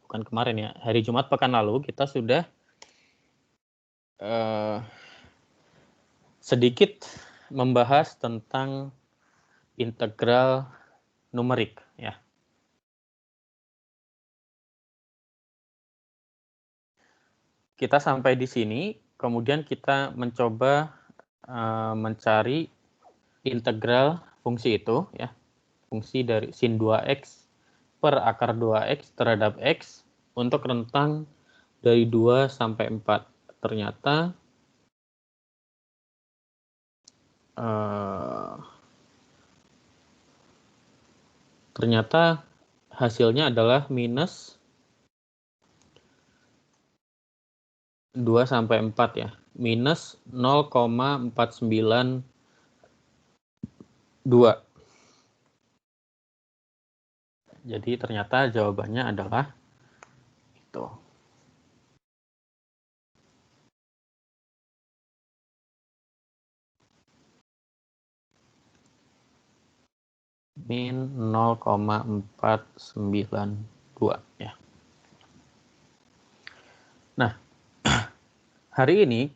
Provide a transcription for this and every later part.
bukan kemarin ya, hari Jumat pekan lalu kita sudah sedikit membahas tentang integral numerik ya. Kita sampai di sini, kemudian kita mencoba mencari integral fungsi itu ya. Fungsi dari sin 2x per akar 2x terhadap x untuk rentang dari 2 sampai 4. Ternyata hasilnya adalah minus 2 sampai 4 ya. Minus 0,492. Jadi ternyata jawabannya adalah itu. Min 0,492 ya. Nah, hari ini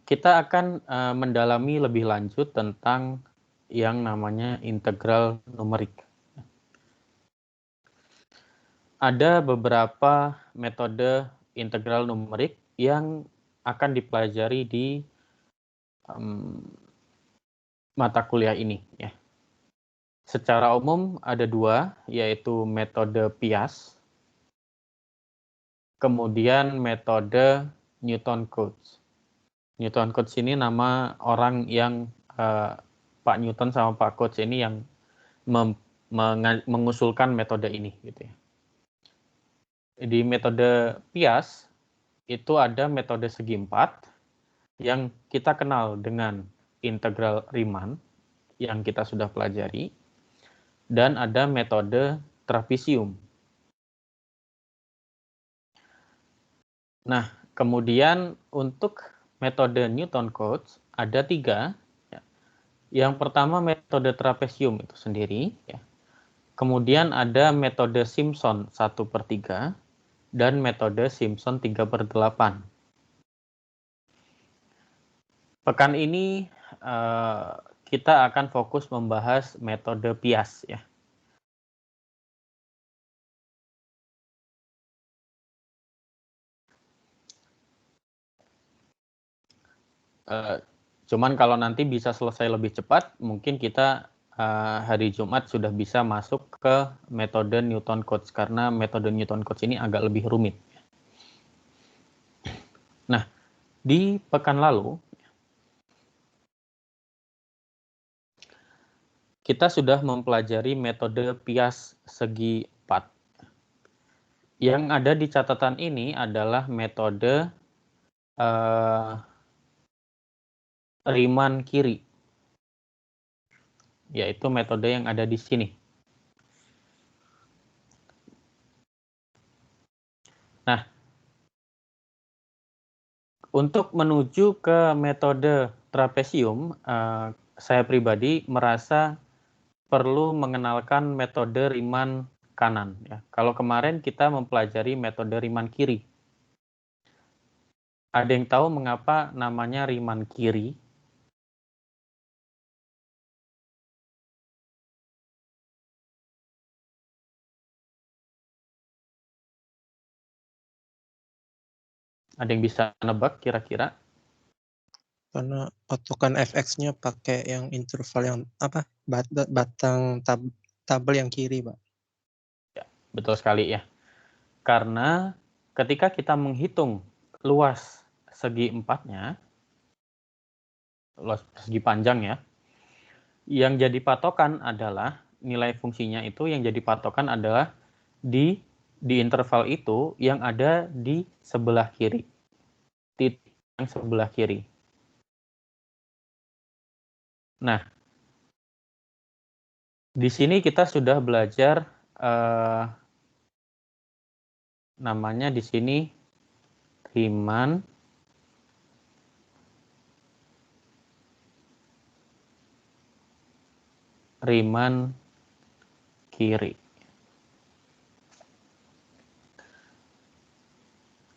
kita akan mendalami lebih lanjut tentang yang namanya integral numerik. Ada beberapa metode integral numerik yang akan dipelajari di mata kuliah ini ya. Secara umum ada dua, yaitu metode Piast, kemudian metode Newton-Cotes. Newton-Cotes ini nama orang yang Pak Newton sama Pak Cotes ini yang mengusulkan metode ini gitu ya. Di metode Piast itu ada metode segi empat yang kita kenal dengan integral Riemann yang kita sudah pelajari, dan ada metode trapesium. Nah, kemudian untuk metode Newton-Cotes ada 3. Ya. Yang pertama metode trapesium itu sendiri. Ya. Kemudian ada metode Simpson 1/3 dan metode Simpson 3/8. Pekan ini kita akan fokus membahas metode Piast ya. Cuman kalau nanti bisa selesai lebih cepat, mungkin kita hari Jumat sudah bisa masuk ke metode Newton-Cotes karena metode Newton-Cotes ini agak lebih rumit. Nah, di pekan lalu kita sudah mempelajari metode Piast segi 4. Yang ada di catatan ini adalah metode Riemann kiri, yaitu metode yang ada di sini. Nah, untuk menuju ke metode trapesium, saya pribadi merasa perlu mengenalkan metode Riemann kanan. Ya. Kalau kemarin kita mempelajari metode Riemann kiri. Ada yang tahu mengapa namanya Riemann kiri? Ada yang bisa nebak kira-kira? Karena patokan fx-nya pakai yang interval yang apa? Batang tabel yang kiri, Pak. Ya, betul sekali ya. Karena ketika kita menghitung luas segi empatnya, luas segi panjang ya, yang jadi patokan adalah nilai fungsinya itu yang jadi patokan adalah di interval itu yang ada di sebelah kiri. Titik yang sebelah kiri. Nah, di sini kita sudah belajar namanya di sini Riemann kiri.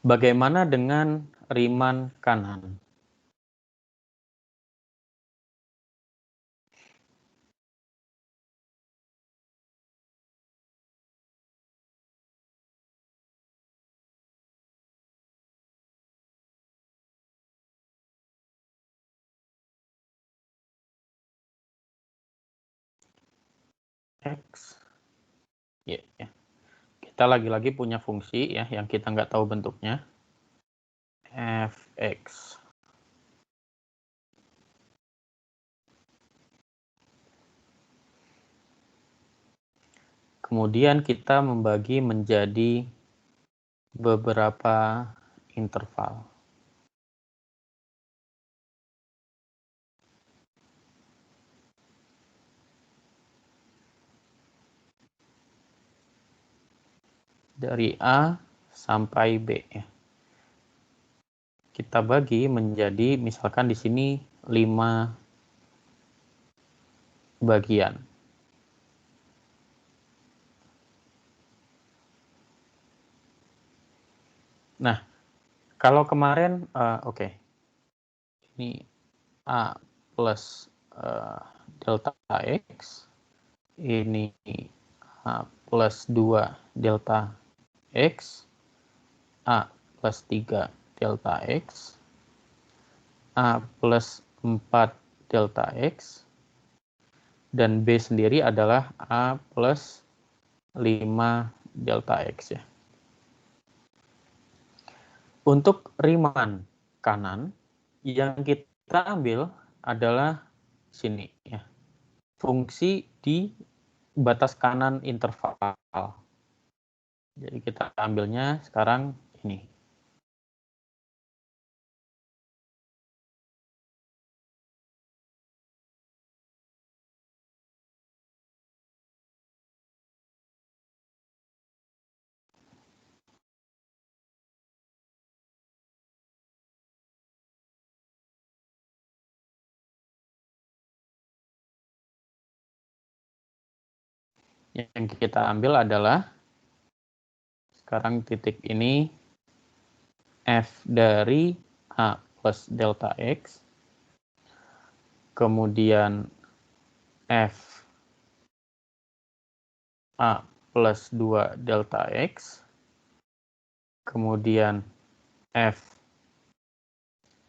Bagaimana dengan Riemann kanan? X. Ya, ya. Kita lagi-lagi punya fungsi ya yang kita nggak tahu bentuknya. Fx. Kemudian kita membagi menjadi beberapa interval. Dari A sampai B ya. Kita bagi menjadi misalkan di sini 5 bagian. Nah, kalau kemarin oke. Ini A plus delta X, ini A plus 2 delta X, A plus 3 delta X, A plus 4 delta X, dan B sendiri adalah A plus 5 delta X ya. Untuk Riemann kanan, yang kita ambil adalah sini ya. Fungsi di batas kanan interval. Jadi kita ambilnya sekarang ini. Yang kita ambil adalah sekarang titik ini F dari A plus delta X, kemudian F A plus 2 delta X, kemudian F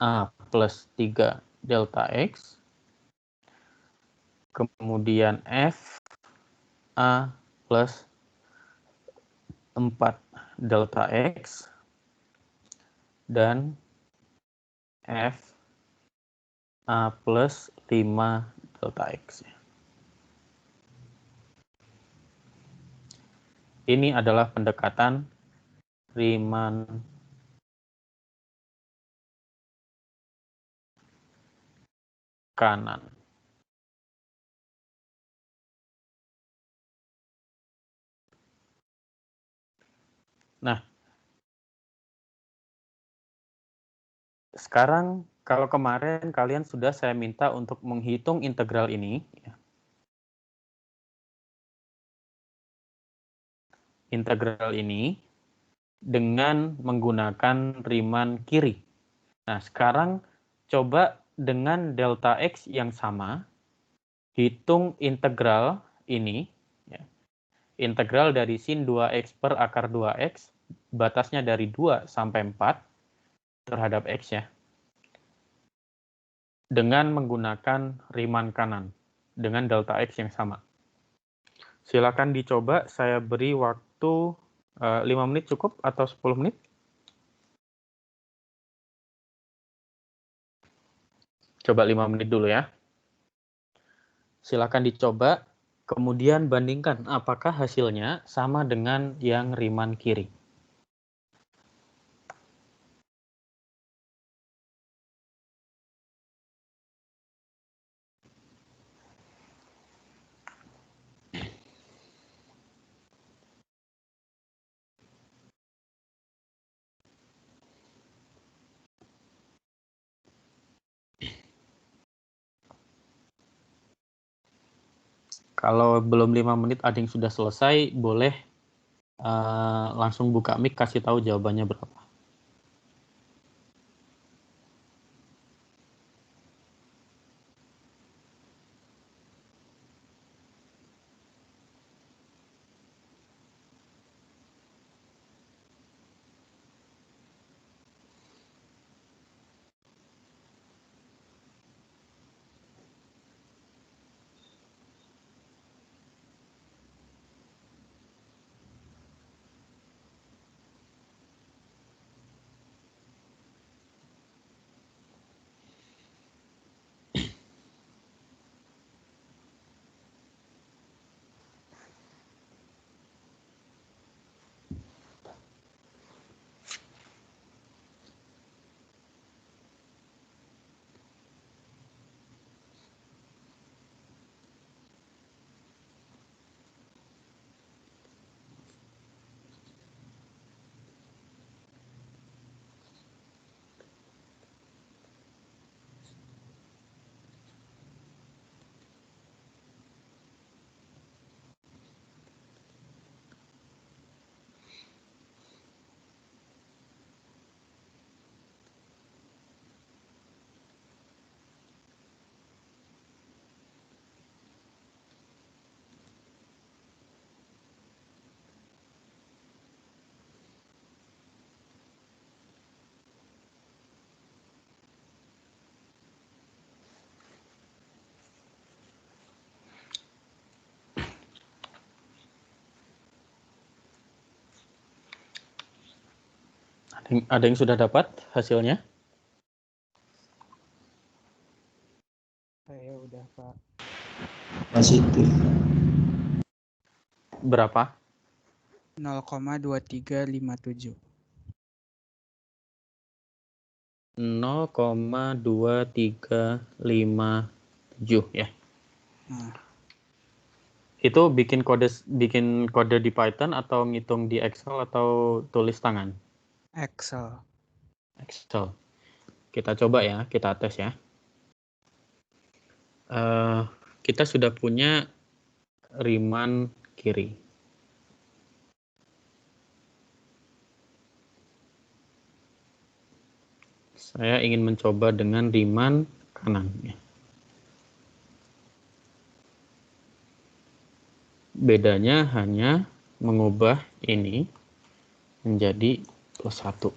A plus 3 delta X, kemudian F A plus 4 delta X, dan F A plus 5 delta X. Ini adalah pendekatan Riemann kanan. Nah, sekarang kalau kemarin kalian sudah saya minta untuk menghitung integral ini, integral ini dengan menggunakan Riemann kiri. Nah, sekarang coba dengan delta X yang sama, hitung integral ini, ya. Integral dari sin 2X per akar 2X, batasnya dari 2 sampai 4 terhadap X ya, dengan menggunakan Riemann kanan, dengan delta X yang sama. Silakan dicoba, saya beri waktu 5 menit cukup atau 10 menit? Coba 5 menit dulu ya. Silakan dicoba, kemudian bandingkan apakah hasilnya sama dengan yang Riemann kiri. Kalau belum 5 menit ada yang sudah selesai, boleh langsung buka mic kasih tahu jawabannya berapa. Ada yang sudah dapat hasilnya? Saya udah, Pak. Positif. Berapa? 0,2357. 0,2357 ya. Nah, Itu bikin kode di Python atau ngitung di Excel atau tulis tangan? Excel. Excel. Kita coba ya, kita tes ya. Kita sudah punya Riemann kiri. Saya ingin mencoba dengan Riemann kanan. Bedanya hanya mengubah ini menjadi +1.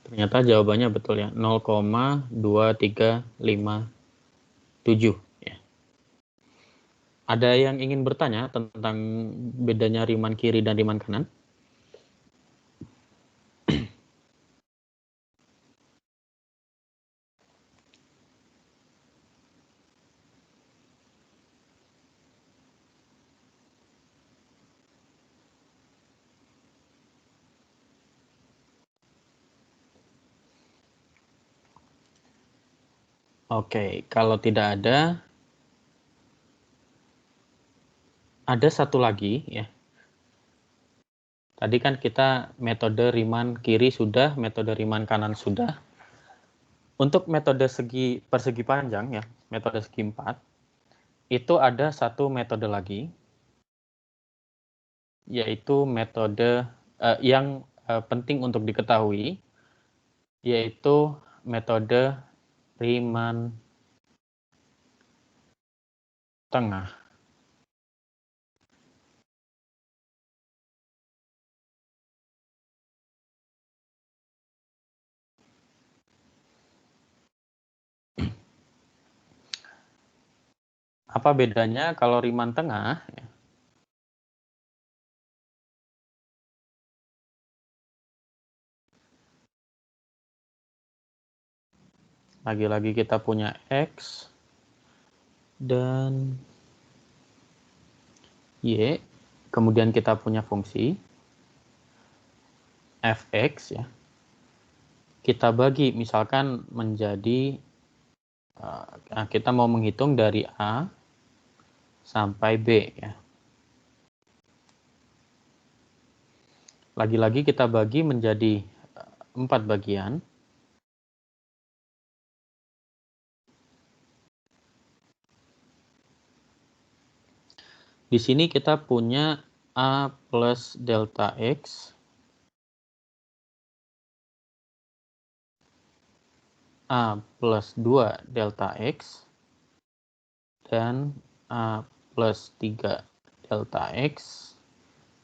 Ternyata jawabannya betul ya, 0,2357 ya. Ada yang ingin bertanya tentang bedanya Riemann kiri dan Riemann kanan? Oke, kalau tidak ada satu lagi ya. Tadi kan kita metode Riemann kiri sudah, metode Riemann kanan sudah. Untuk metode persegi panjang ya, metode segi 4, itu ada satu metode lagi, yaitu metode yang penting untuk diketahui, yaitu metode Riemann tengah. Apa bedanya kalau Riemann tengah? Lagi-lagi kita punya X dan Y, kemudian kita punya fungsi fx ya. Kita bagi misalkan menjadi, kita mau menghitung dari A sampai B ya. Lagi-lagi kita bagi menjadi 4 bagian. Di sini kita punya A plus delta X, A plus 2 delta X, dan A plus 3 delta X,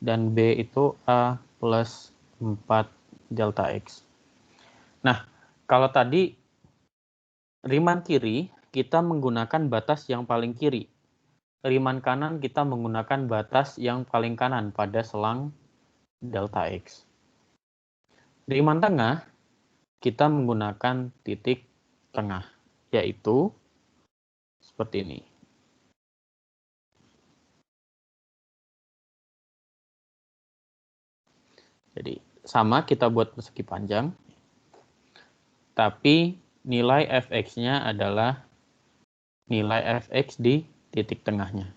dan B itu A plus 4 delta X. Nah, kalau tadi Riemann kiri, kita menggunakan batas yang paling kiri. Riemann kanan kita menggunakan batas yang paling kanan pada selang delta X. Riemann tengah, kita menggunakan titik tengah, yaitu seperti ini. Jadi, sama kita buat persegi panjang, tapi nilai fx-nya adalah nilai fx di titik tengahnya.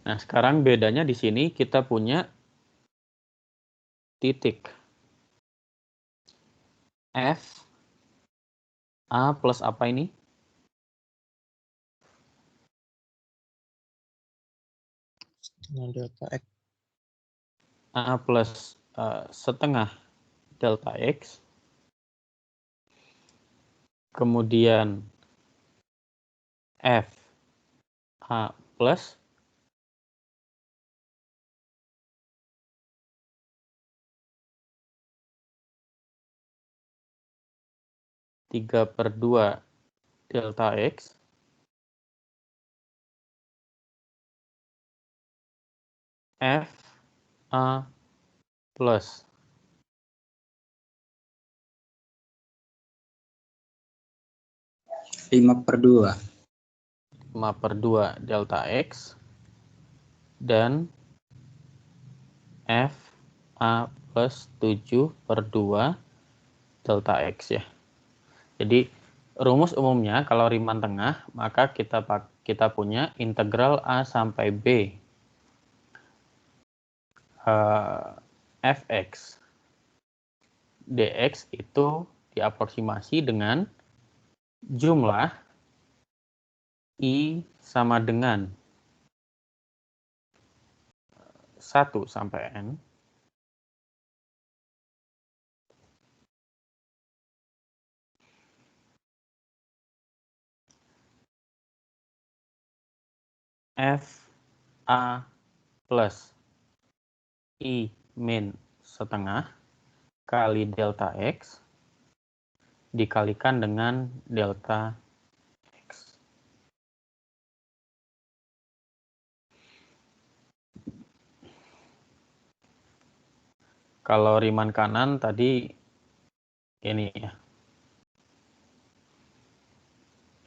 Nah, sekarang bedanya di sini kita punya titik F A plus apa ini? Setengah delta X. A plus setengah delta X. Kemudian F A plus tiga per 2 delta X F A plus 5/2. 5 per 2 delta X dan F A plus 7 per 2 delta X ya. Jadi rumus umumnya kalau Riemann tengah maka kita punya integral A sampai B Fx dx itu diaproksimasi dengan jumlah I sama dengan 1 sampai N F A plus I min setengah kali delta X dikalikan dengan delta X. Kalau Riemann kanan tadi ini ya.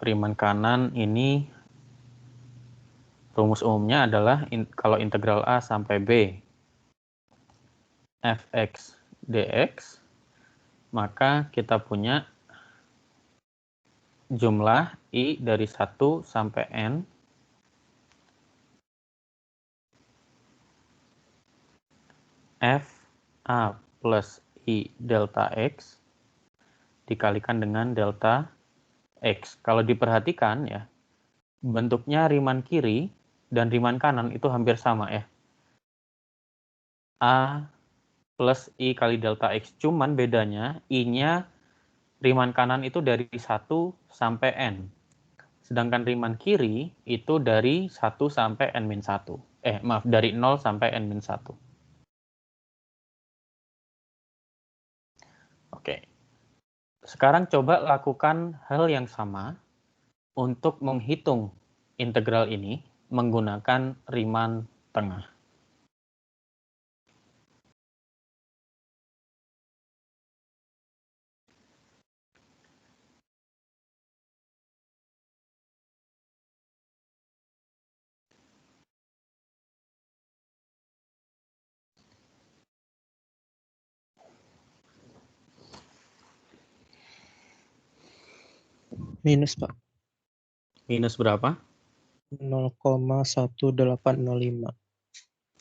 Riemann kanan ini rumus umumnya adalah kalau integral A sampai B Fx dx maka kita punya jumlah I dari 1 sampai N F A plus I delta X dikalikan dengan delta X. Kalau diperhatikan ya, bentuknya Riemann kiri dan Riemann kanan itu hampir sama ya. A plus I kali delta X, cuman bedanya I-nya Riemann kanan itu dari 1 sampai N. Sedangkan Riemann kiri itu dari 1 sampai N-1. Maaf, dari 0 sampai N-1. Oke. Sekarang coba lakukan hal yang sama untuk menghitung integral ini menggunakan Riemann tengah. Minus, Pak. Minus berapa? 0,1805.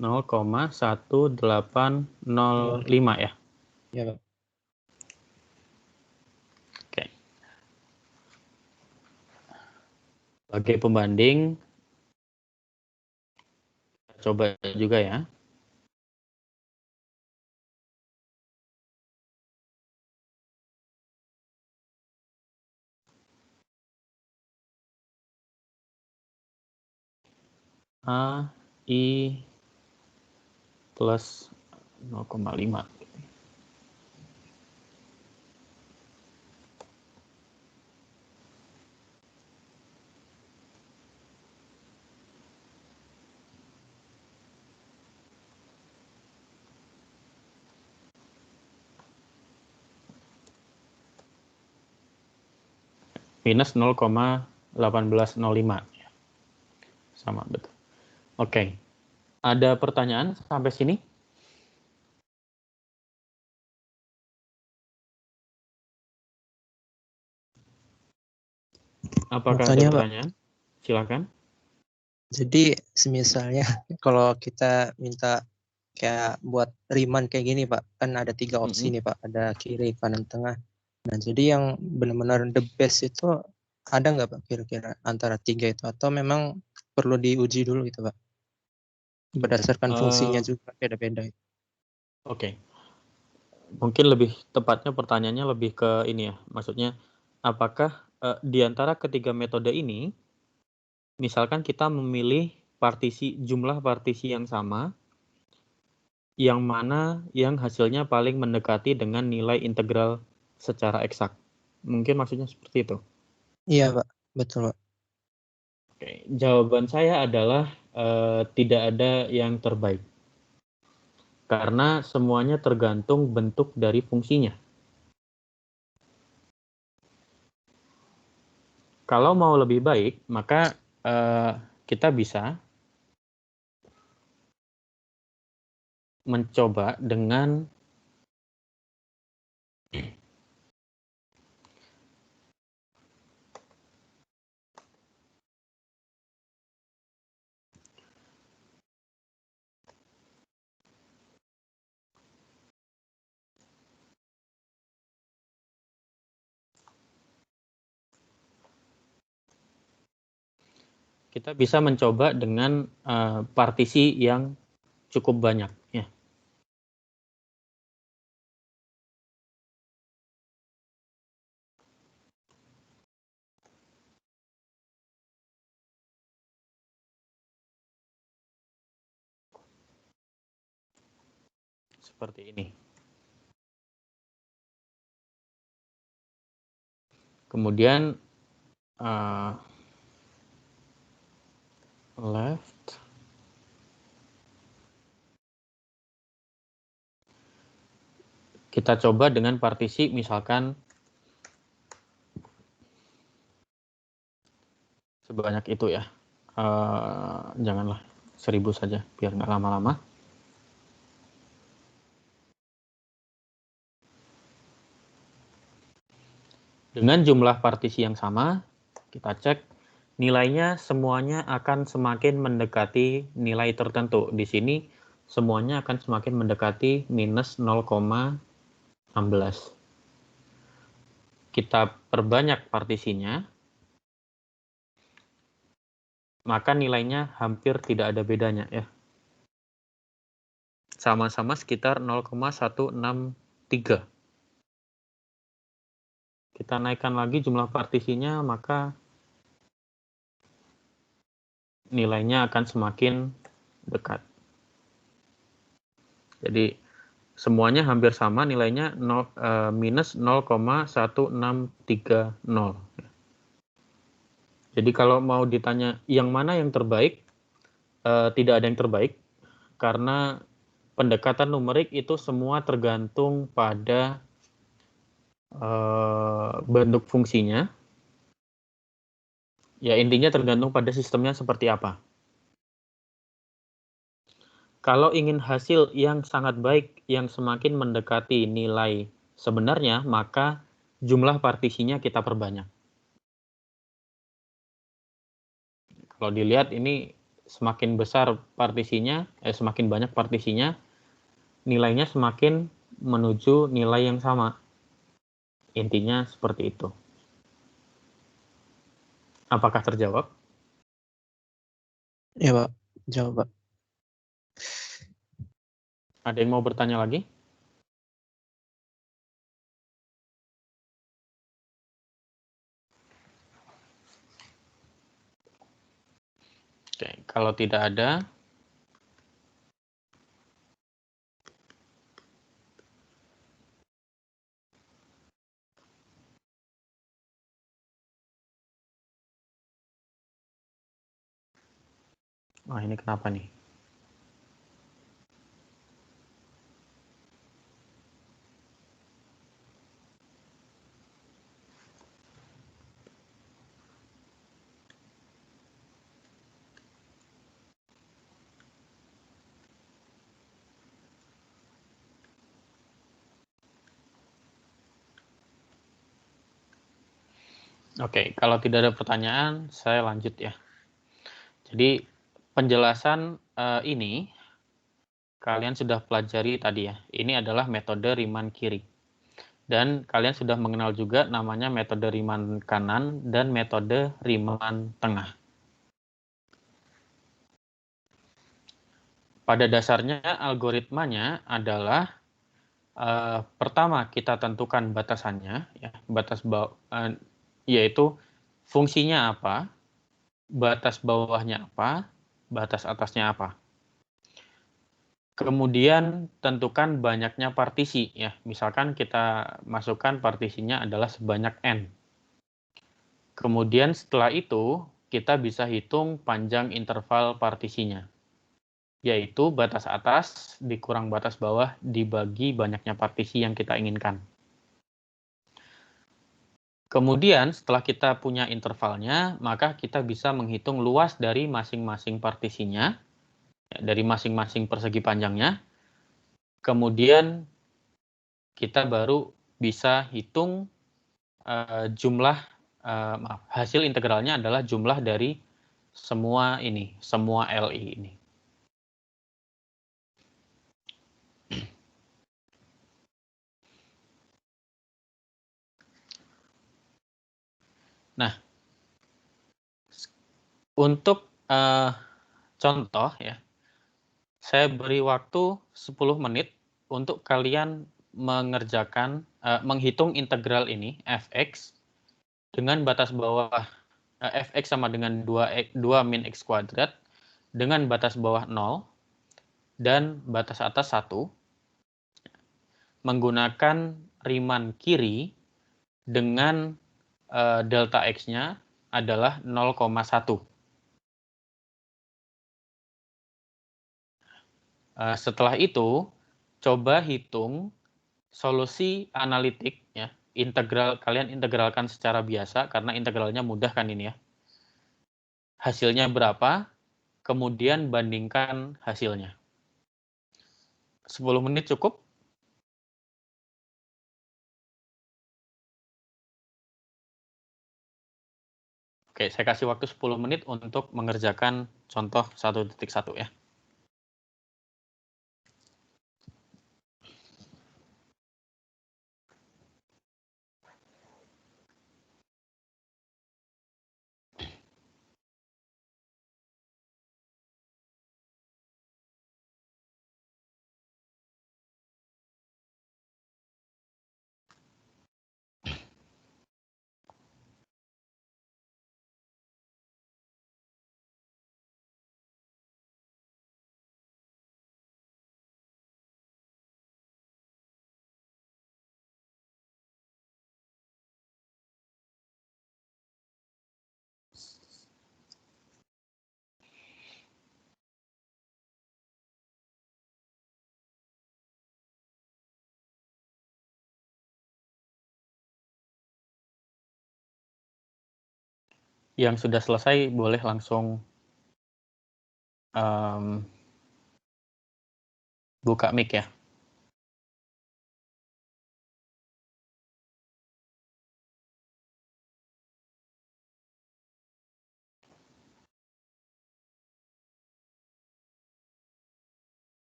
0,1805 ya? Ya, Pak. Oke. Sebagai pembanding, coba juga ya. A, I plus 0,5. Minus 0,1805. Sama, betul. Oke. Ada pertanyaan sampai sini? Apakah ada Tanya, Pak. pertanyaan? Silakan. Jadi semisalnya kalau kita minta kayak buat Riemann kayak gini Pak, kan ada 3 opsi nih Pak, ada kiri, kanan, tengah. Nah jadi yang benar-benar the best itu ada nggak Pak kira-kira antara 3 itu, atau memang perlu diuji dulu gitu Pak? Berdasarkan fungsinya juga beda-beda. Oke. Mungkin lebih tepatnya pertanyaannya lebih ke ini ya, maksudnya apakah di antara ketiga metode ini, misalkan kita memilih jumlah partisi yang sama, yang mana yang hasilnya paling mendekati dengan nilai integral secara eksak. Mungkin maksudnya seperti itu. Iya Pak, betul Pak. Oke, jawaban saya adalah tidak ada yang terbaik. Karena semuanya tergantung bentuk dari fungsinya. Kalau mau lebih baik, maka kita bisa mencoba dengan partisi yang cukup banyak ya. Seperti ini. Kemudian left, kita coba dengan partisi misalkan sebanyak itu ya. Janganlah 1000 saja biar nggak lama-lama. Dengan jumlah partisi yang sama, kita cek nilainya semuanya akan semakin mendekati nilai tertentu. Di sini semuanya akan semakin mendekati minus 0,16. Kita perbanyak partisinya, maka nilainya hampir tidak ada bedanya ya. Sama-sama sekitar 0,163. Kita naikkan lagi jumlah partisinya, maka nilainya akan semakin dekat. Jadi semuanya hampir sama nilainya minus 0,1630. Jadi kalau mau ditanya yang mana yang terbaik, tidak ada yang terbaik karena pendekatan numerik itu semua tergantung pada bentuk fungsinya. Ya intinya tergantung pada sistemnya seperti apa. Kalau ingin hasil yang sangat baik, yang semakin mendekati nilai sebenarnya, maka jumlah partisinya kita perbanyak. Kalau dilihat ini semakin besar partisinya, semakin banyak partisinya, nilainya semakin menuju nilai yang sama. Intinya seperti itu. Apakah terjawab? Iya Pak, jawab Pak. Ada yang mau bertanya lagi? Oke, kalau tidak ada, wah ini kenapa nih? Oke, kalau tidak ada pertanyaan, saya lanjut ya. Jadi penjelasan ini kalian sudah pelajari tadi ya. Ini adalah metode Riemann kiri. Dan kalian sudah mengenal juga namanya metode Riemann kanan dan metode Riemann tengah. Pada dasarnya algoritmanya adalah pertama kita tentukan batasannya, ya, yaitu fungsinya apa, batas bawahnya apa, batas atasnya apa. Kemudian tentukan banyaknya partisi, ya. Misalkan kita masukkan partisinya adalah sebanyak n. Kemudian setelah itu kita bisa hitung panjang interval partisinya, yaitu batas atas dikurang batas bawah dibagi banyaknya partisi yang kita inginkan. Kemudian setelah kita punya intervalnya, maka kita bisa menghitung luas dari masing-masing partisinya, dari masing-masing persegi panjangnya. Kemudian kita baru bisa hitung hasil integralnya adalah jumlah dari semua LI ini. Nah, untuk contoh ya, saya beri waktu 10 menit untuk kalian menghitung integral ini fx dengan batas bawah fx sama dengan 2 min x kuadrat dengan batas bawah 0 dan batas atas 1 menggunakan Riemann kiri dengan delta x-nya adalah 0,1. Setelah itu, coba hitung solusi analitik, ya. Kalian integralkan secara biasa karena integralnya mudah kan ini ya. Hasilnya berapa? Kemudian bandingkan hasilnya. 10 menit cukup? Oke, saya kasih waktu 10 menit untuk mengerjakan contoh 1.1 ya. Yang sudah selesai boleh langsung buka mic ya.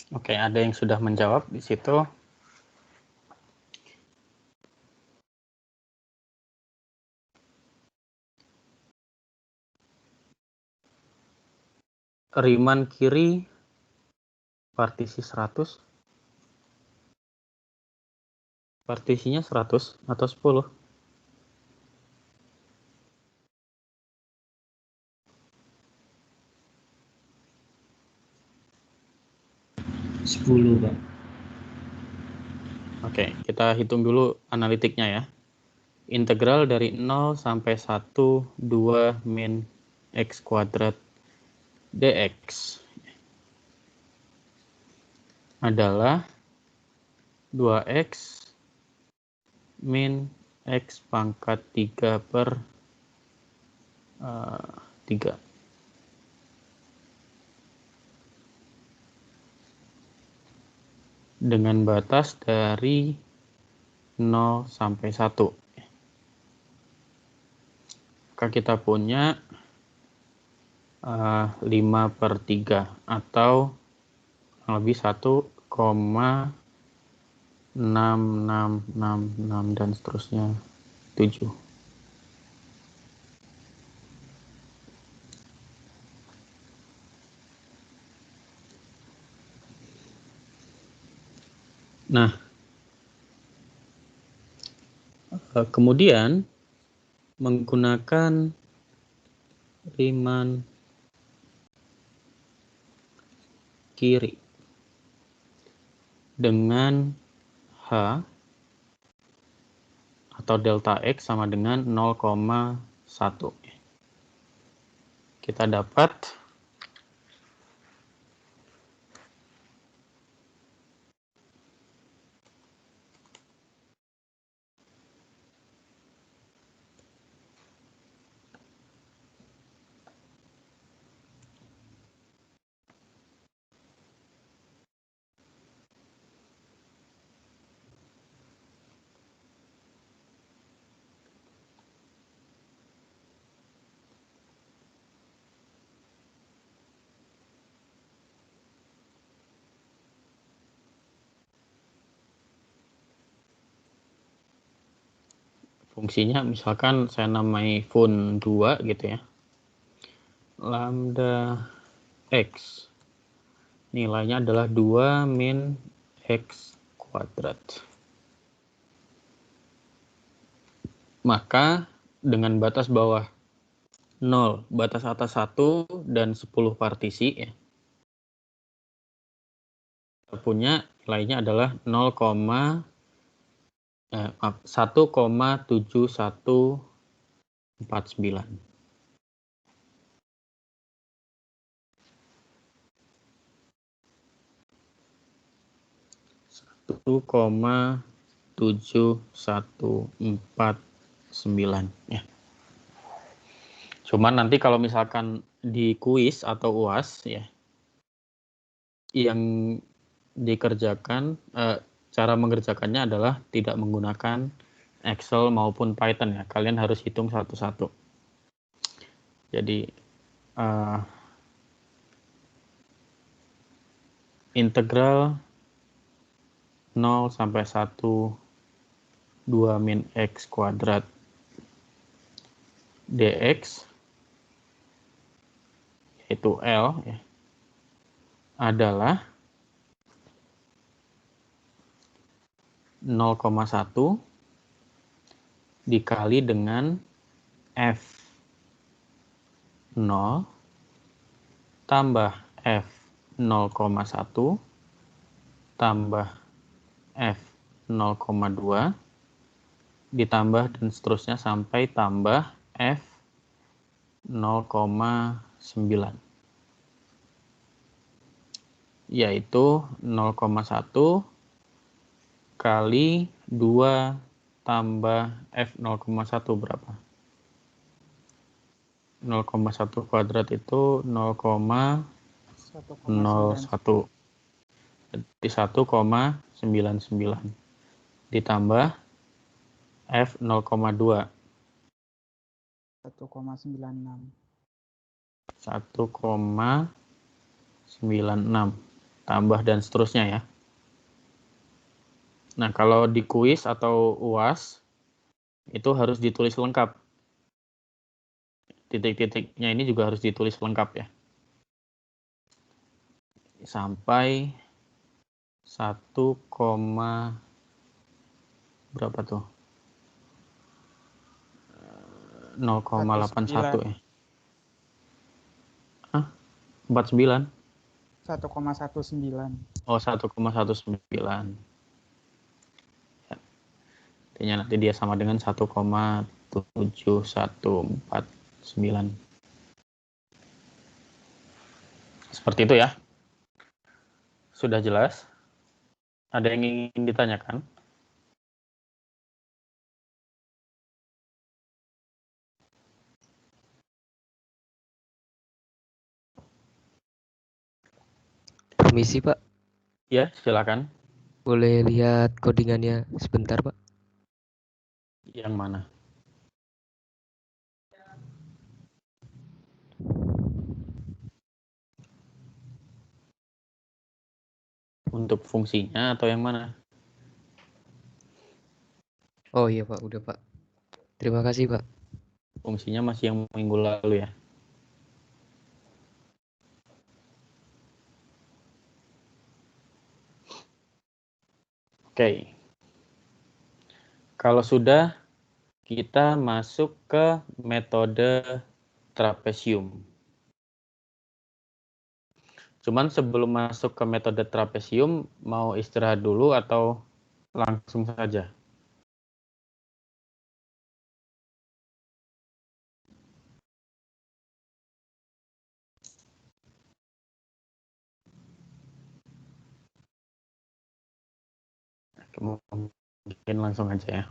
Oke, ada yang sudah menjawab di situ. Riemann kiri partisi 100. Partisinya 100 atau 10? Sepuluh, Pak. Oke, kita hitung dulu analitiknya ya. Integral dari 0 sampai 1, 2 min x kuadrat dx adalah 2x min x pangkat 3 per 3. Dengan batas dari 0 sampai 1. Maka kita punya 5/3 atau lebih 1,6666 dan seterusnya 7. Nah, kemudian menggunakan Riemann kiri dengan H atau delta X sama dengan 0,1. Kita dapat fungsinya misalkan saya namai fun 2 gitu ya. Lambda X nilainya adalah 2 min X kuadrat. Maka dengan batas bawah 0, batas atas 1 dan 10 partisi ya. Kita punya nilainya adalah 1,7149. 1,7149 ya. Cuman nanti kalau misalkan di kuis atau UAS ya, yang dikerjakan cara mengerjakannya adalah tidak menggunakan Excel maupun Python ya. Kalian harus hitung satu-satu. Jadi integral 0 sampai 1 2 min X kuadrat dx yaitu L ya, adalah 0,1 dikali dengan F0 tambah F 0,1 tambah F 0,2 ditambah dan seterusnya sampai tambah F 0,9 yaitu 0,1 kali 2 tambah F 0,1 berapa? 0,1 kuadrat itu 0,01. Jadi 1,99 ditambah F 0,2 1,96. 1,96 tambah, dan seterusnya ya. Nah, kalau di kuis atau UAS, itu harus ditulis lengkap. Titik-titiknya ini juga harus ditulis lengkap ya. Sampai 1, berapa tuh? 0,81 ya. Hah? 49? 1,19. Oh, 1,19. Ya. Artinya nanti dia sama dengan 1,7149. Seperti itu ya. Sudah jelas? Ada yang ingin ditanyakan? Permisi Pak, Ya, silakan. boleh lihat codingannya sebentar Pak? Yang mana? Untuk fungsinya atau yang mana? Oh iya Pak, udah Pak. Terima kasih Pak. Fungsinya masih yang minggu lalu ya. Oke. Kalau sudah, kita masuk ke metode trapesium. Cuman sebelum masuk ke metode trapesium, mau istirahat dulu atau langsung saja? Mungkin langsung aja ya.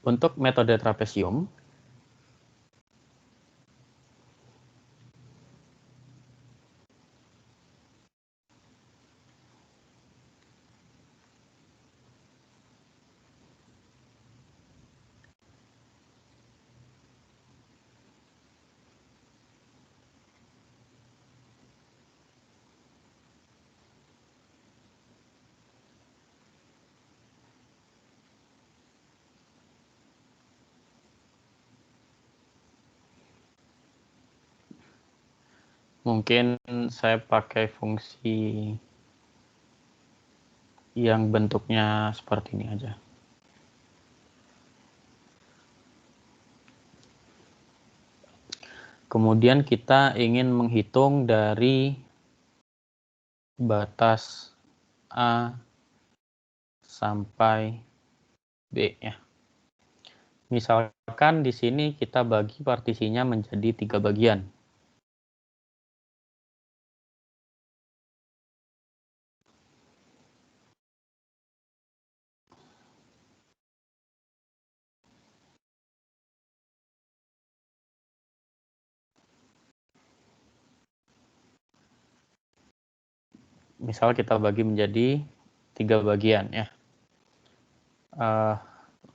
Untuk metode trapesium, mungkin saya pakai fungsi yang bentuknya seperti ini aja. Kemudian kita ingin menghitung dari batas A sampai B ya. Misalkan di sini kita bagi partisinya menjadi 3 bagian. Misal kita bagi menjadi 3 bagian ya.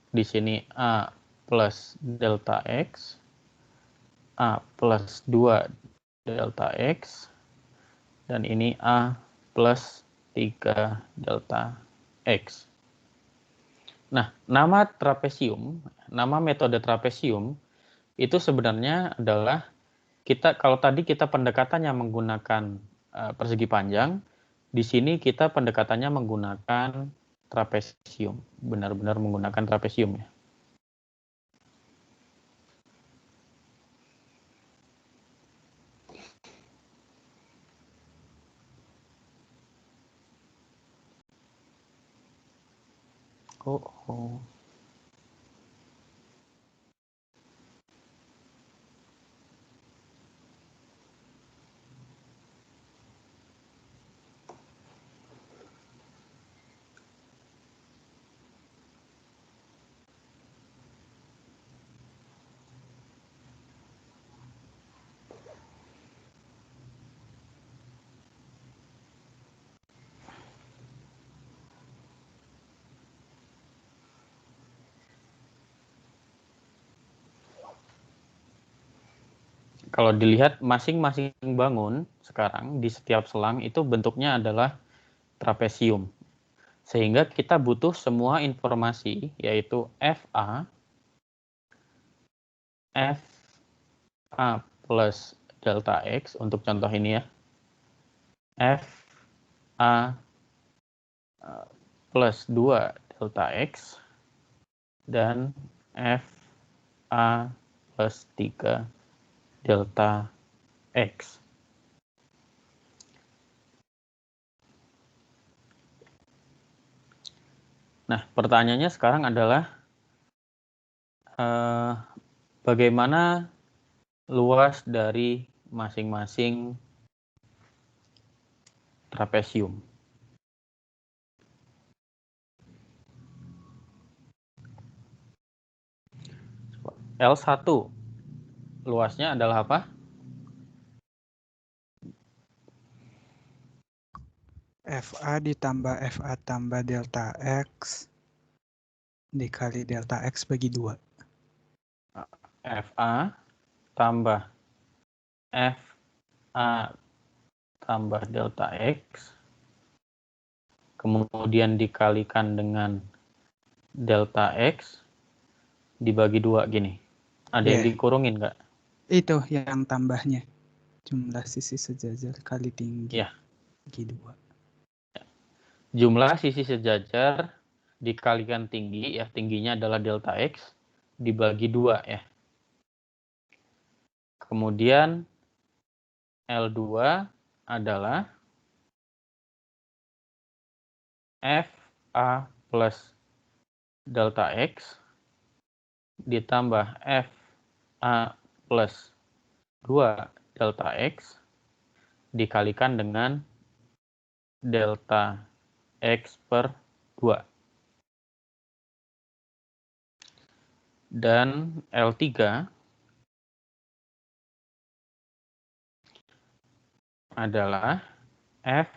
Di sini A plus delta X, A plus 2 delta X, dan ini A plus 3 delta X. Nah, nama trapesium, nama metode trapesium itu sebenarnya adalah kalau tadi kita pendekatannya menggunakan persegi panjang, di sini kita pendekatannya menggunakan trapesium, benar-benar menggunakan trapesium ya. Oh. Kalau dilihat masing-masing bangun sekarang di setiap selang itu bentuknya adalah trapesium. Sehingga kita butuh semua informasi, yaitu FA plus delta X, untuk contoh ini ya, FA plus 2 delta X, dan FA plus 3 delta X. Nah, pertanyaannya sekarang adalah bagaimana luas dari masing-masing trapesium. L1 luasnya adalah apa? FA ditambah FA tambah delta X dikali delta X bagi 2. FA tambah FA tambah delta X, kemudian dikalikan dengan delta X, dibagi 2 gini. Ada yang dikurungin nggak? Itu yang tambahnya. Jumlah sisi sejajar kali tinggi. Ya. Bagi 2. Jumlah sisi sejajar dikalikan tinggi, ya tingginya adalah delta X, dibagi 2 ya. Kemudian L2 adalah FA plus delta X ditambah FA plus 2 delta X dikalikan dengan delta X per 2. Dan L3 adalah FA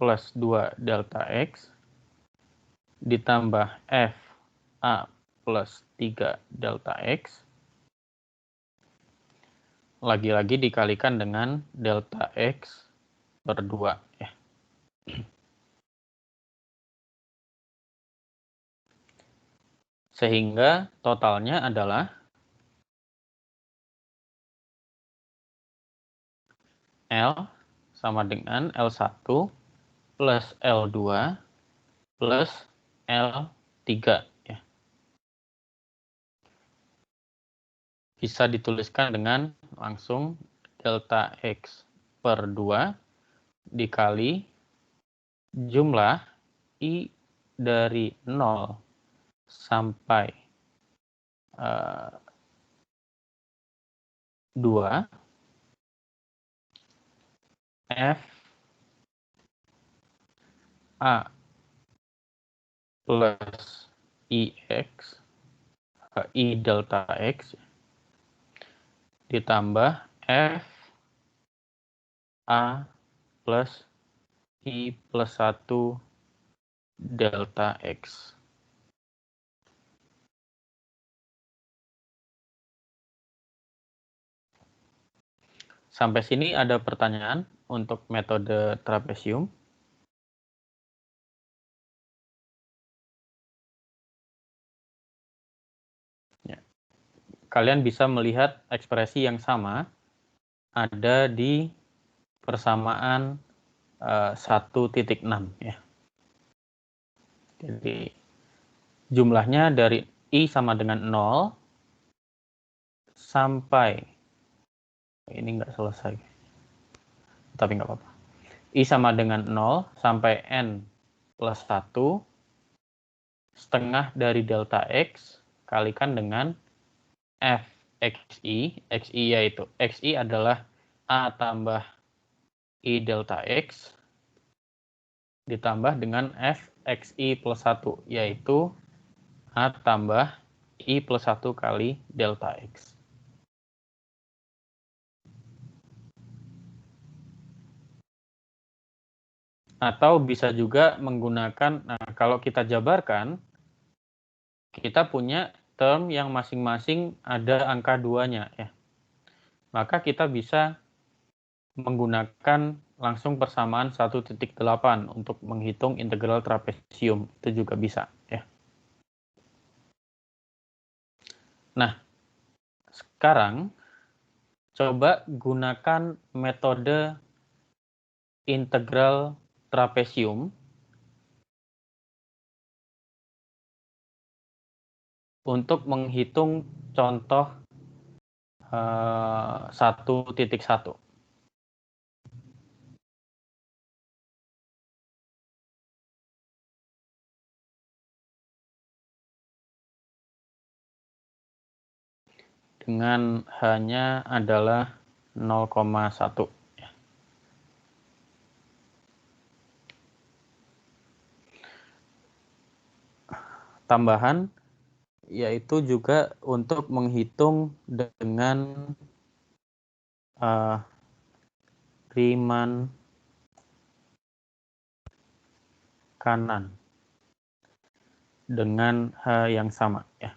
plus 2 delta X ditambah FA plus 3 delta X lagi-lagi dikalikan dengan delta X per 2 ya. Sehingga totalnya adalah L sama dengan L1 plus L2 plus L3 ya. Bisa dituliskan dengan langsung delta X per 2 dikali jumlah I dari 0 sampai 2 F A plus IX I delta X ditambah F A plus I plus 1 delta X. Sampai sini ada pertanyaan untuk metode trapesium? Ya. Kalian bisa melihat ekspresi yang sama ada di persamaan 1.6 ya. Jadi jumlahnya dari I sama dengan 0 sampai, ini nggak selesai, tapi nggak apa-apa. I sama dengan 0 sampai N plus 1 setengah dari delta X kalikan dengan F XI. XI yaitu XI adalah A tambah I delta X ditambah dengan F XI plus 1 yaitu A tambah I plus 1 kali delta X. Atau bisa juga menggunakan, nah kalau kita jabarkan, kita punya term yang masing-masing ada angka 2-nya ya. Maka kita bisa menggunakan langsung persamaan 1.8 untuk menghitung integral trapesium. Itu juga bisa ya. Nah, sekarang coba gunakan metode integral trapesium untuk menghitung contoh 1.1. Dengan hanya adalah 0,1. Tambahan yaitu juga untuk menghitung dengan Riemann kanan dengan H yang sama ya.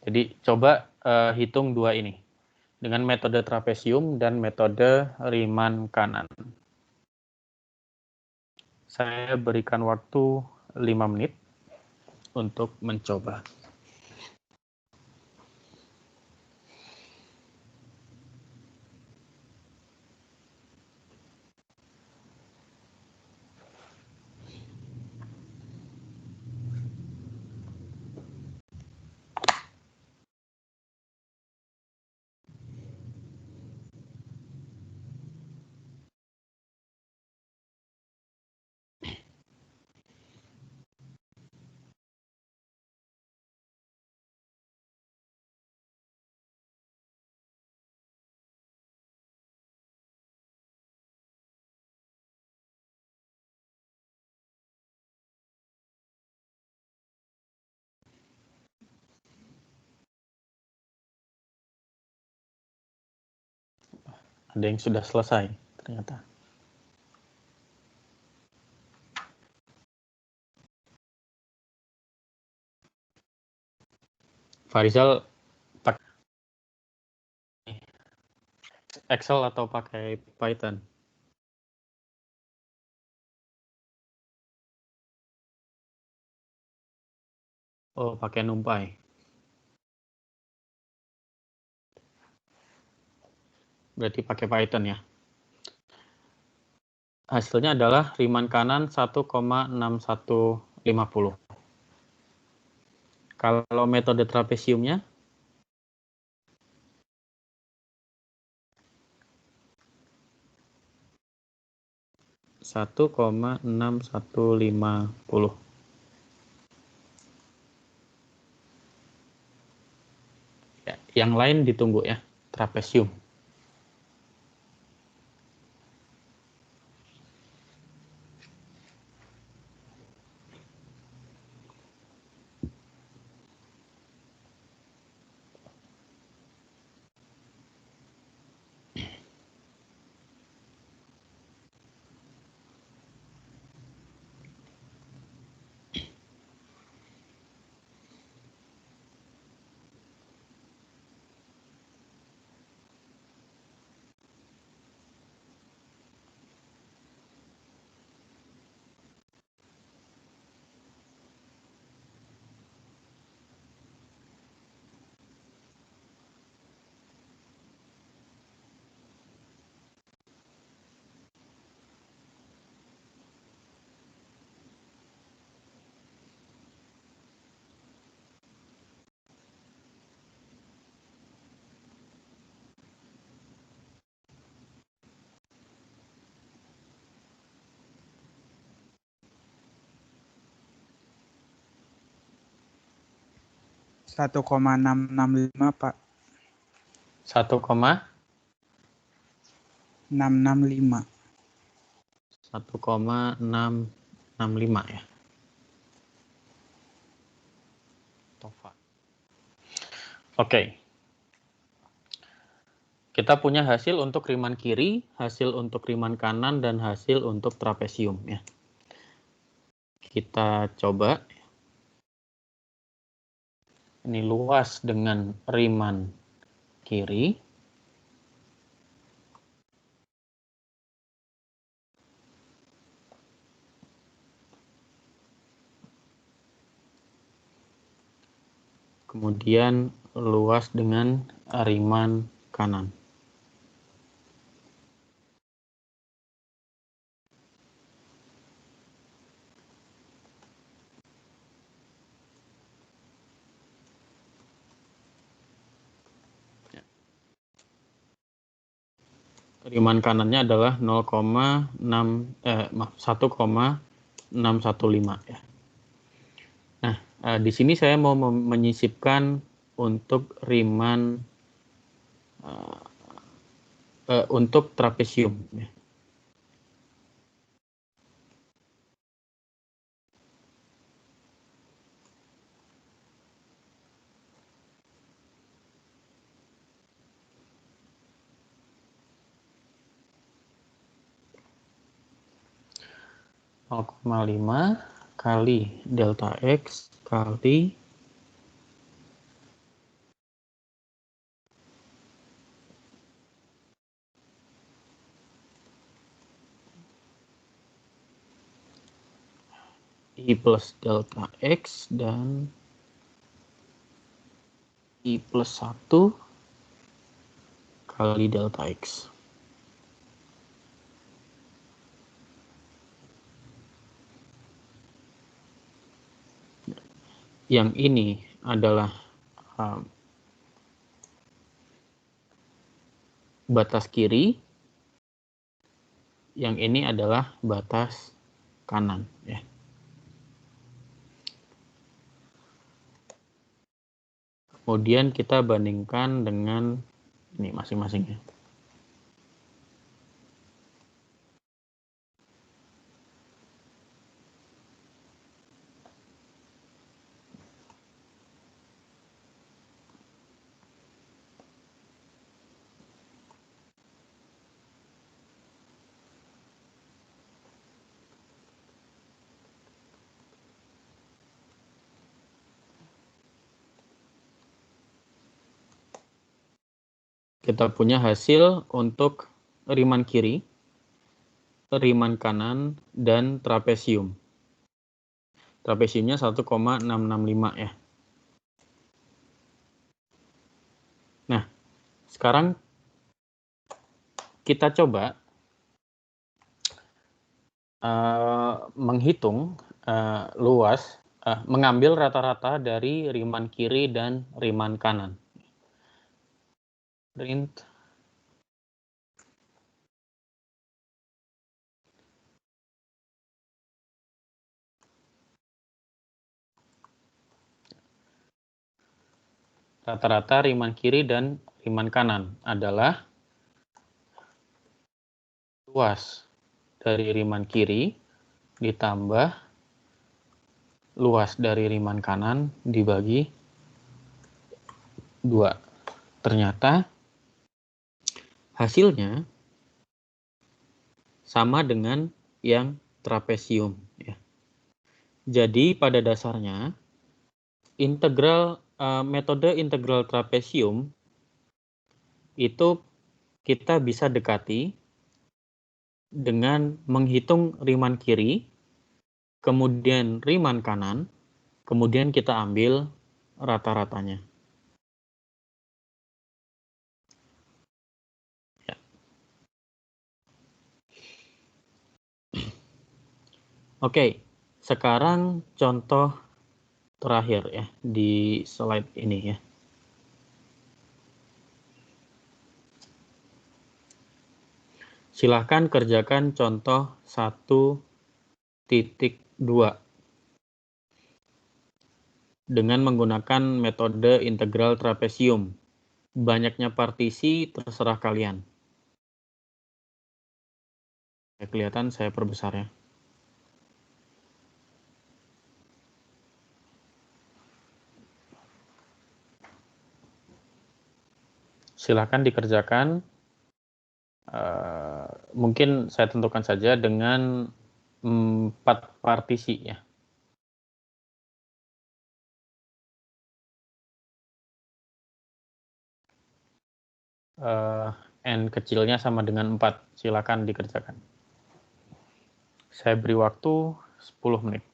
Jadi coba hitung dua ini dengan metode trapesium dan metode Riemann kanan. Saya berikan waktu 5 menit untuk mencoba. Ada yang sudah selesai ternyata. Farizal pakai Excel atau pakai Python? Oh, pakai NumPy. Berarti pakai Python ya. Hasilnya adalah Riemann kanan 1,6150. Kalau metode trapesiumnya 1,6150. Ya, yang lain ditunggu ya, trapesium. Satu 1,665 Pak. 1,665 ya. Tova. Oke. Kita punya hasil untuk Riemann kiri, hasil untuk Riemann kanan, dan hasil untuk trapesium ya. kita coba. Ini luas dengan Riemann kiri. Kemudian luas dengan Riemann kanan. Riemann kanannya adalah 1,615 ya. Nah, di sini saya mau menyisipkan untuk Riemann untuk trapesium ya. (0,5 kali delta X kali I plus delta X dan I plus 1 kali delta X. Yang ini adalah batas kiri, yang ini adalah batas kanan ya. Kemudian kita bandingkan dengan ini masing-masingnya. Kita punya hasil untuk Riemann kiri, Riemann kanan, dan trapesium. Trapesiumnya 1,665 ya. Nah, sekarang kita coba menghitung luas, mengambil rata-rata dari Riemann kiri dan Riemann kanan. Print rata-rata Riemann kiri dan Riemann kanan adalah luas dari Riemann kiri ditambah luas dari Riemann kanan dibagi 2. Ternyata hasilnya sama dengan yang trapesium ya. Jadi pada dasarnya metode integral trapesium itu kita bisa dekati dengan menghitung Riemann kiri, kemudian Riemann kanan, kemudian kita ambil rata-ratanya. Ya. Oke, sekarang contoh terakhir ya di slide ini ya. Silahkan kerjakan contoh 1.2 dengan menggunakan metode integral trapesium. Banyaknya partisi terserah kalian. Kelihatan saya perbesar ya. Silahkan dikerjakan. Mungkin saya tentukan saja dengan 4 partisi ya. N kecilnya sama dengan 4. Silakan dikerjakan. Saya beri waktu 10 menit.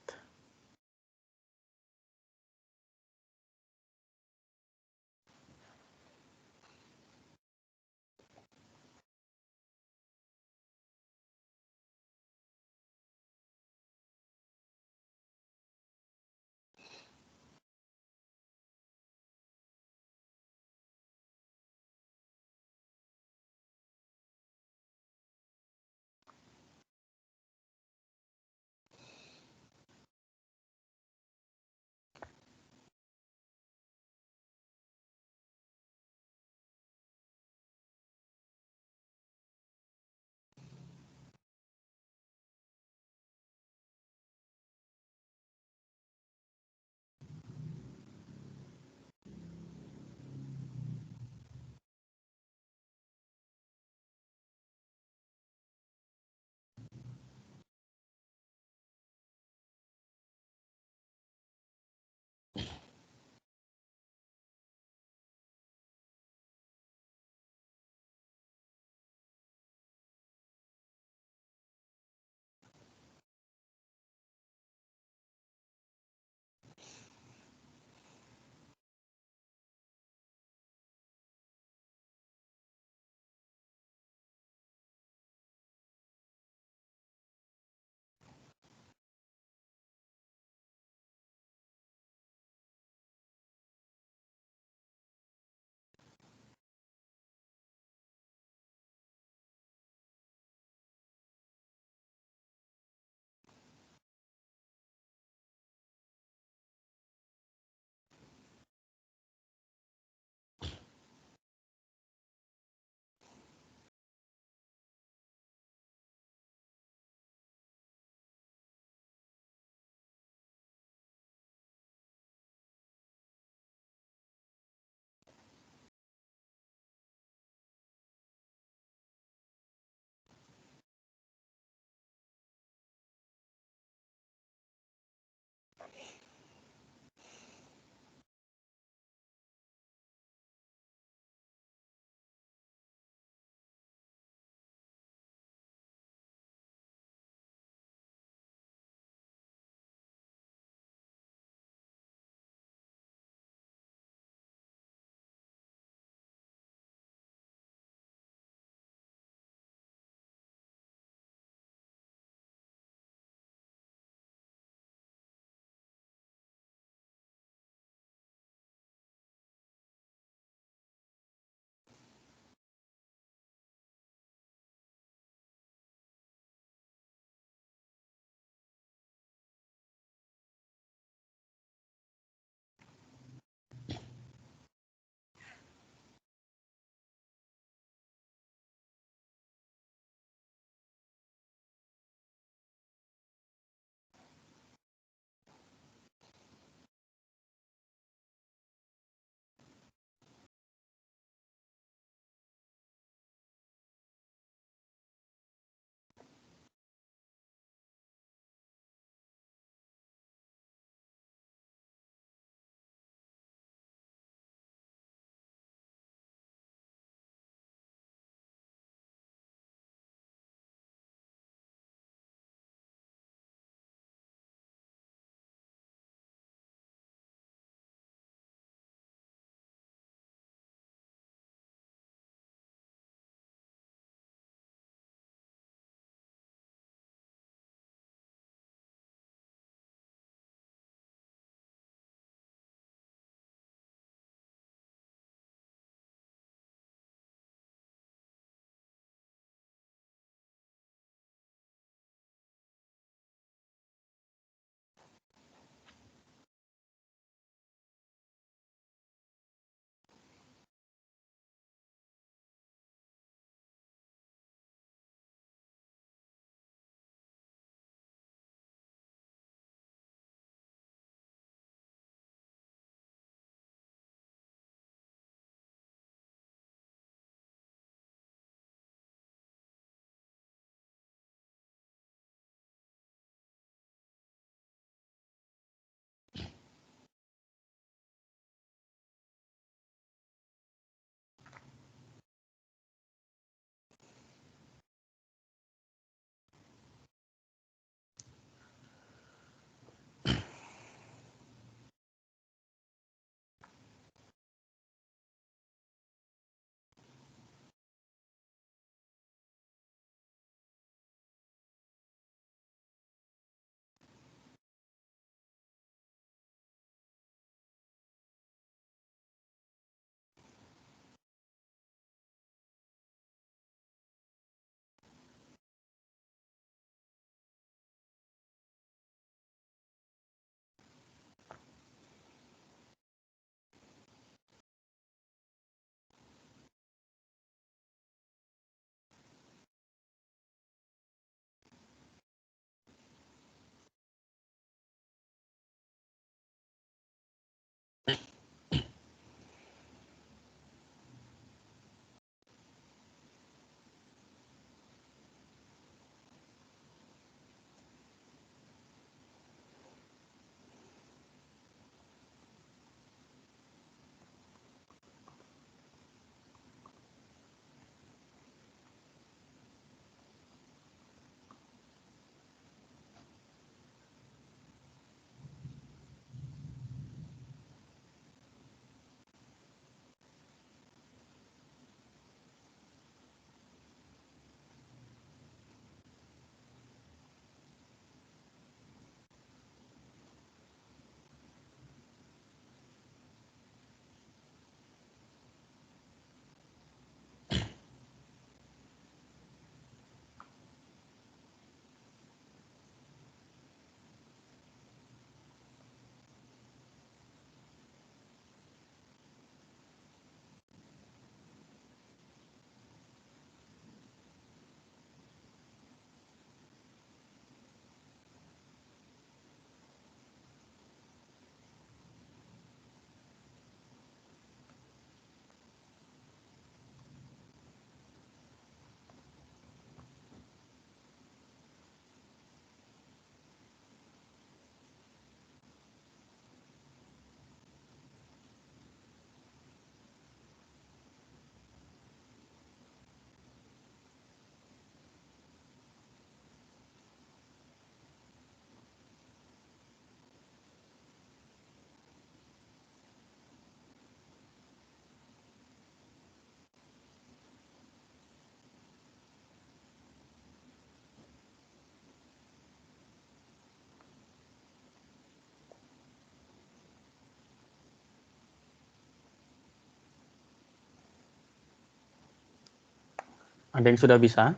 Ada yang sudah bisa?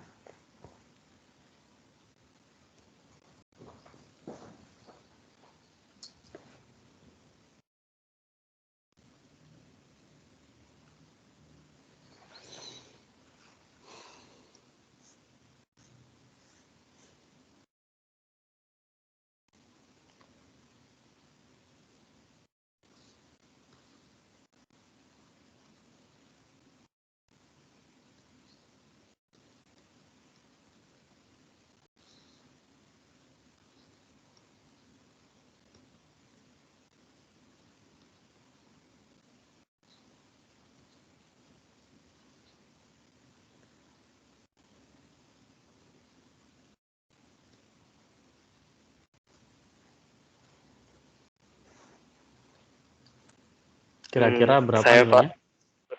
Kira-kira berapa saya, nilainya?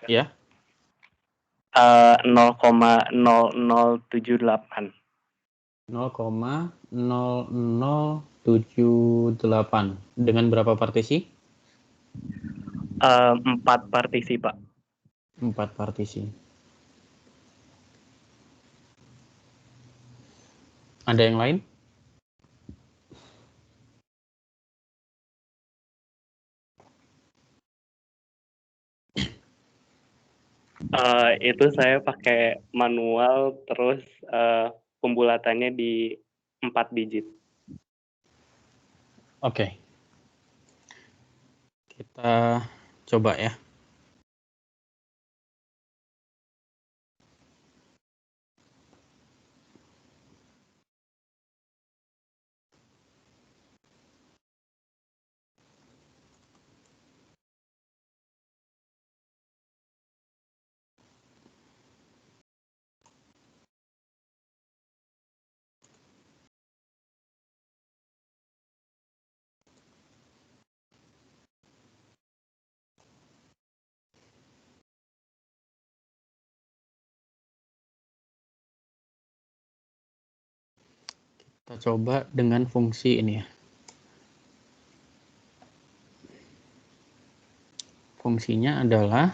Pak. Ya, 0,0078. 0,0078. Dengan berapa partisi? 4 partisi, Pak. 4 partisi. Ada yang lain? Itu saya pakai manual, terus pembulatannya di 4 digit. Oke. Kita coba ya. Kita coba dengan fungsi ini ya. Fungsinya adalah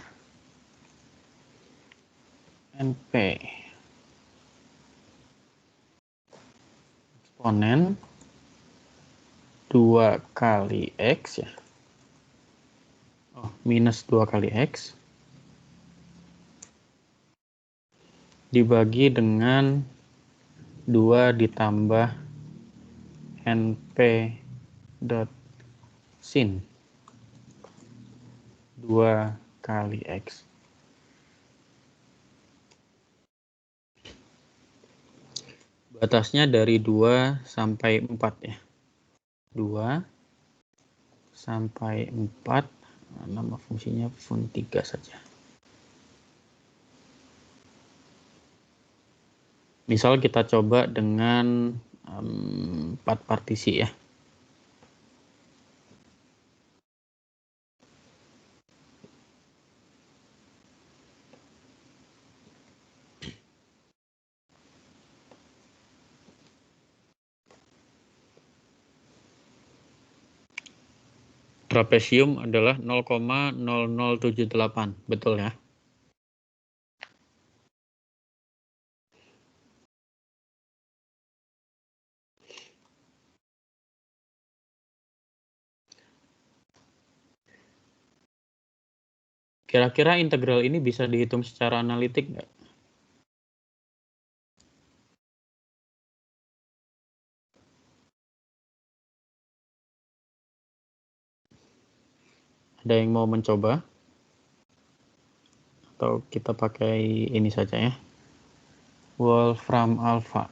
NP eksponen 2 kali X ya. Minus 2 kali X dibagi dengan 2 ditambah NP dot sin 2 kali X. Batasnya dari 2 sampai 4 ya. 2 sampai 4, nama fungsinya fun3 saja. Misal kita coba dengan 4 partisi ya. Trapesium adalah 0,0078, betul ya? Kira-kira integral ini bisa dihitung secara analitik nggak? Ada yang mau mencoba? Atau kita pakai ini saja ya. Wolfram alpha.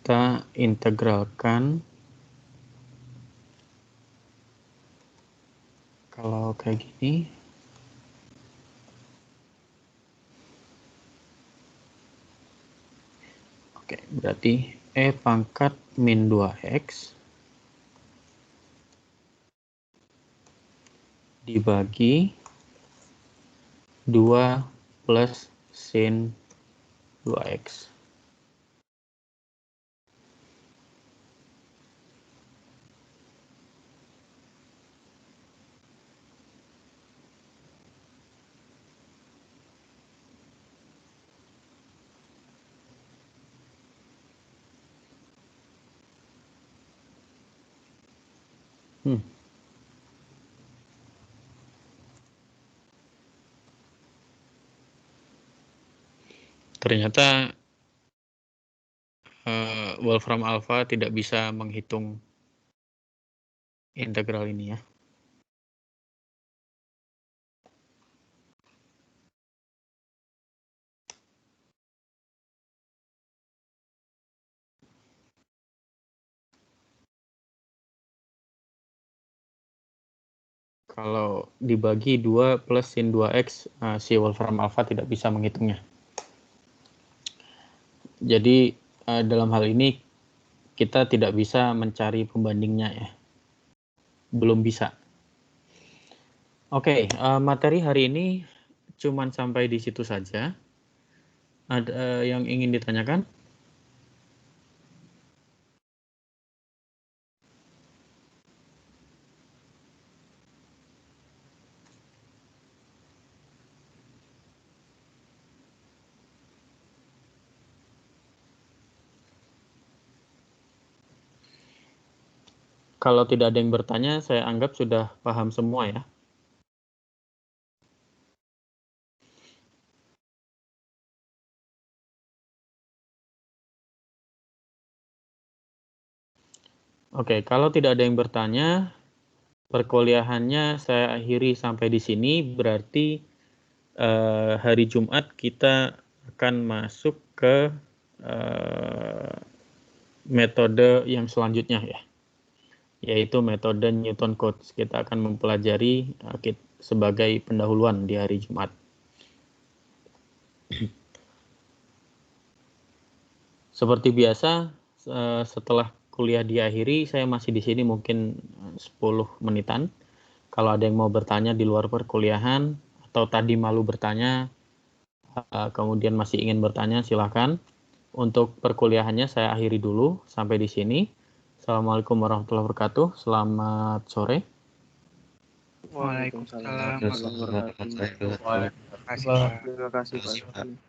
Kita integralkan. Kalau kayak gini. Oke, berarti E pangkat min 2X dibagi 2 plus sin 2x. Ternyata Wolfram Alpha tidak bisa menghitung integral ini ya. Kalau dibagi 2 plus sin 2x, si Wolfram Alpha tidak bisa menghitungnya. Jadi dalam hal ini kita tidak bisa mencari pembandingnya ya. Belum bisa. Oke, materi hari ini cuman sampai di situ saja. Ada yang ingin ditanyakan? Kalau tidak ada yang bertanya, saya anggap sudah paham semua ya. Oke, kalau tidak ada yang bertanya, perkuliahannya saya akhiri sampai di sini. Berarti hari Jumat kita akan masuk ke metode yang selanjutnya ya, yaitu metode Newton Cotes. Kita akan mempelajari sebagai pendahuluan di hari Jumat. Seperti biasa, setelah kuliah diakhiri, saya masih di sini mungkin 10 menitan. Kalau ada yang mau bertanya di luar perkuliahan, atau tadi malu bertanya, kemudian masih ingin bertanya, silakan. Untuk perkuliahannya saya akhiri dulu sampai di sini. Assalamualaikum warahmatullahi wabarakatuh. Selamat sore. Waalaikumsalam warahmatullahi wabarakatuh. Terima kasih, Pak. Terima kasih, Pak.